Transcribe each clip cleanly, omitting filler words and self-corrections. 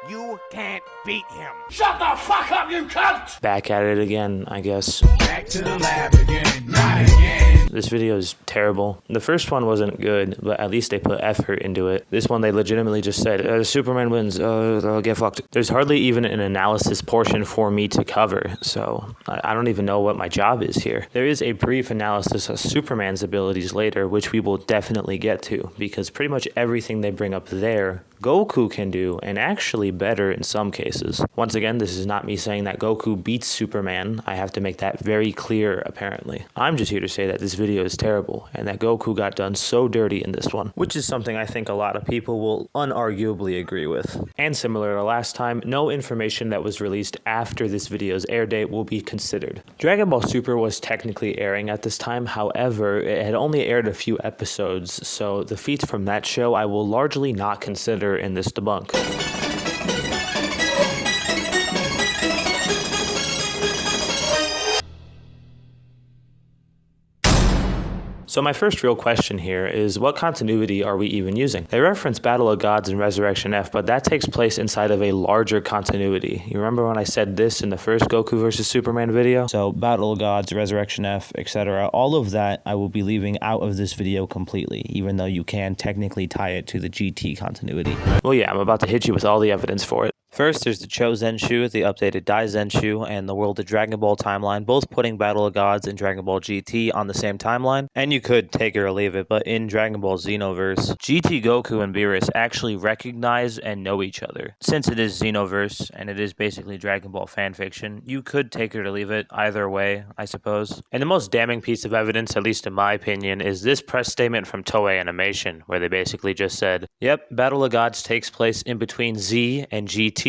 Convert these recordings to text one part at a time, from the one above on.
You can't beat him. Shut the fuck up, you cunt! Back at it again, I guess. Back to the lab again, not again. This video is terrible. The first one wasn't good, but at least they put effort into it. This one, they legitimately just said, Superman wins, get fucked. There's hardly even an analysis portion for me to cover, so I don't even know what my job is here. There is a brief analysis of Superman's abilities later, which we will definitely get to, because pretty much everything they bring up there, Goku can do, and actually better in some cases. Once again, this is not me saying that Goku beats Superman. I have to make that very clear, apparently. I'm just here to say that this video is terrible, and that Goku got done so dirty in this one, which is something I think a lot of people will unarguably agree with. And similar to last time, no information that was released after this video's air date will be considered. Dragon Ball Super was technically airing at this time, however, it had only aired a few episodes, so the feats from that show I will largely not consider in this debunk. So my first real question here is, what continuity are we even using? They reference Battle of Gods and Resurrection F, but that takes place inside of a larger continuity. You remember when I said this in the first Goku vs. Superman video? So Battle of Gods, Resurrection F, etc. All of that I will be leaving out of this video completely, even though you can technically tie it to the GT continuity. Well, yeah, I'm about to hit you with all the evidence for it. First, there's the Cho Zenshu, the updated Dai Zenshu, and the World of Dragon Ball timeline, both putting Battle of Gods and Dragon Ball GT on the same timeline. And you could take it or leave it, but in Dragon Ball Xenoverse, GT Goku and Beerus actually recognize and know each other. Since it is Xenoverse, and it is basically Dragon Ball fanfiction, you could take it or leave it either way, I suppose. And the most damning piece of evidence, at least in my opinion, is this press statement from Toei Animation, where they basically just said, yep, Battle of Gods takes place in between Z and GT.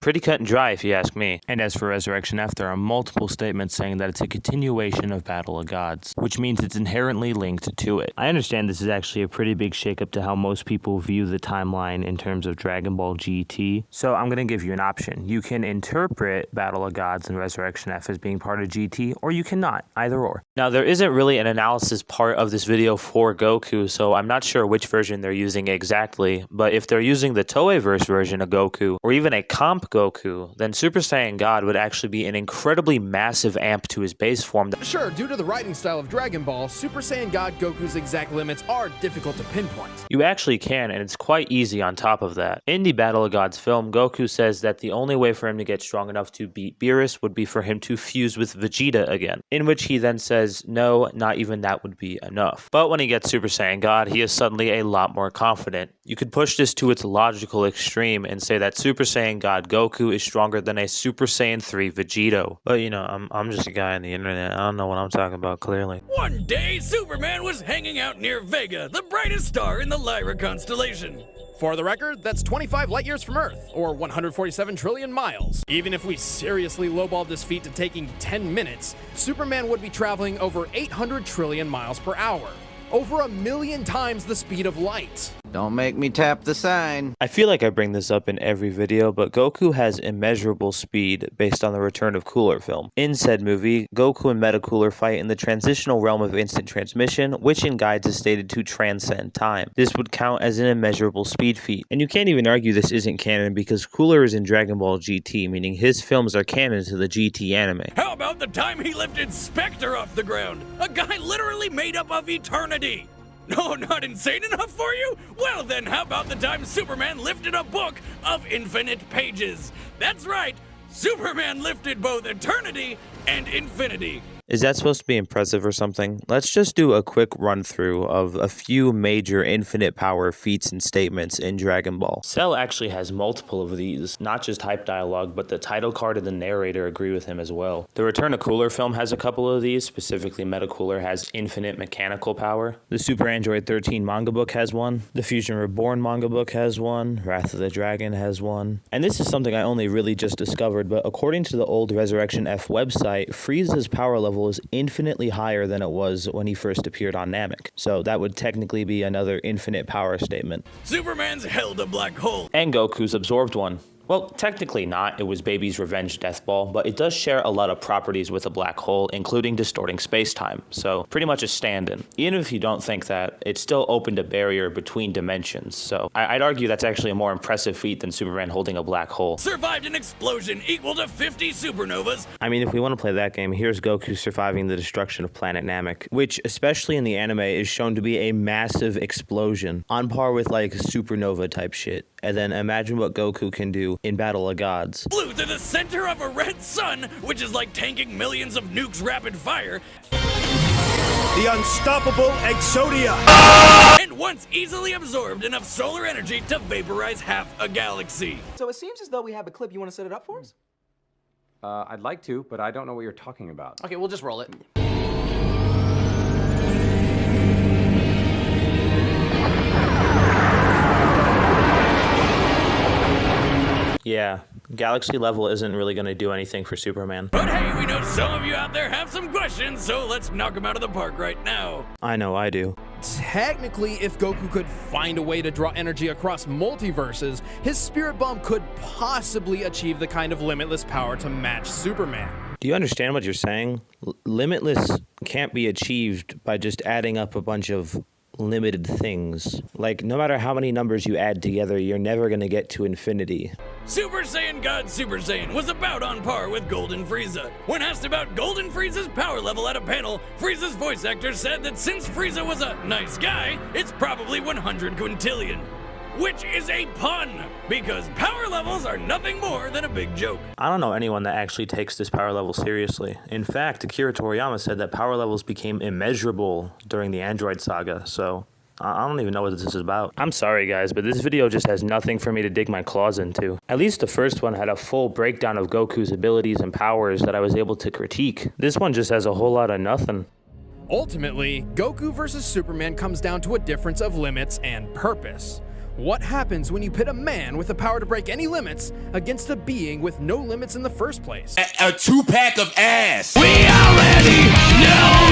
Pretty cut and dry, if you ask me. And as for Resurrection F, there are multiple statements saying that it's a continuation of Battle of Gods, which means it's inherently linked to it. I understand this is actually a pretty big shakeup to how most people view the timeline in terms of Dragon Ball GT, so I'm going to give you an option. You can interpret Battle of Gods and Resurrection F as being part of GT, or you cannot, either or. Now, there isn't really an analysis part of this video for Goku, so I'm not sure which version they're using exactly, but if they're using the Toei-verse version of Goku, or even a comp Goku, then Super Saiyan God would actually be an incredibly massive amp to his base form. Sure, due to the writing style of Dragon Ball, Super Saiyan God Goku's exact limits are difficult to pinpoint. You actually can, and it's quite easy on top of that. In the Battle of Gods film, Goku says that the only way for him to get strong enough to beat Beerus would be for him to fuse with Vegeta again, in which he then says, no, not even that would be enough. But when he gets Super Saiyan God, he is suddenly a lot more confident. You could push this to its logical extreme and say that Super Saiyan God Goku is stronger than a Super Saiyan 3 Vegito. But you know, I'm just a guy on the internet. I don't know what I'm talking about clearly. One day, Superman was hanging out near Vega, the brightest star in the Lyra constellation. For the record, that's 25 light years from Earth, or 147 trillion miles. Even if we seriously lowballed this feat to taking 10 minutes, Superman would be traveling over 800 trillion miles per hour. Over 1,000,000 times the speed of light. Don't make me tap the sign. I feel like I bring this up in every video, but Goku has immeasurable speed based on the Return of Cooler film. In said movie, Goku and Metacooler fight in the transitional realm of instant transmission, which in guides is stated to transcend time. This would count as an immeasurable speed feat. And you can't even argue this isn't canon because Cooler is in Dragon Ball GT, meaning his films are canon to the GT anime. How about the time he lifted Spectre off the ground? A guy literally made up of eternity. No, not insane enough for you? Well then, how about the time Superman lifted a book of infinite pages? That's right, Superman lifted both eternity and infinity. Is that supposed to be impressive or something? Let's just do a quick run through of a few major infinite power feats and statements in Dragon Ball. Cell actually has multiple of these, not just hype dialogue, but the title card and the narrator agree with him as well. The Return of Cooler film has a couple of these, specifically Metacooler has infinite mechanical power. The Super Android 13 manga book has one. The Fusion Reborn manga book has one. Wrath of the Dragon has one. And this is something I only really just discovered, but according to the old Resurrection F website, Frieza's power level is infinitely higher than it was when he first appeared on Namek. So that would technically be another infinite power statement. Superman's held a black hole. And Goku's absorbed one. Well, technically not. It was Baby's revenge death ball, but it does share a lot of properties with a black hole, including distorting space-time. So pretty much a stand-in. Even if you don't think that, it still opened a barrier between dimensions. So I'd argue that's actually a more impressive feat than Superman holding a black hole. Survived an explosion equal to 50 supernovas. I mean, if we want to play that game, here's Goku surviving the destruction of planet Namek, which, especially in the anime, is shown to be a massive explosion, on par with like supernova type shit. And then imagine what Goku can do in Battle of Gods. Flew to the center of a red sun, which is like tanking millions of nukes rapid fire. The unstoppable Exodia! And once easily absorbed enough solar energy to vaporize half a galaxy. So it seems as though we have a clip. You want to set it up for us? I'd like to, but I don't know what you're talking about. Okay, we'll just roll it. Yeah, galaxy level isn't really going to do anything for Superman. But hey, we know some of you out there have some questions, so let's knock them out of the park right now. I know I do. Technically, if Goku could find a way to draw energy across multiverses, his spirit bomb could possibly achieve the kind of limitless power to match Superman. Do you understand what you're saying? Limitless can't be achieved by just adding up a bunch of limited things. Like, no matter how many numbers you add together, you're never going to get to infinity. Super Saiyan God Super Saiyan was about on par with Golden Frieza. When asked about Golden Frieza's power level at a panel, Frieza's voice actor said that since Frieza was a nice guy, it's probably 100 quintillion. Which is a pun, because power levels are nothing more than a big joke. I don't know anyone that actually takes this power level seriously. In fact, Akira Toriyama said that power levels became immeasurable during the Android saga, so I don't even know what this is about. I'm sorry guys, but this video just has nothing for me to dig my claws into. At least the first one had a full breakdown of Goku's abilities and powers that I was able to critique. This one just has a whole lot of nothing. Ultimately, Goku versus Superman comes down to a difference of limits and purpose. What happens when you pit a man with the power to break any limits against a being with no limits in the first place? A two-pack of ass. We already know!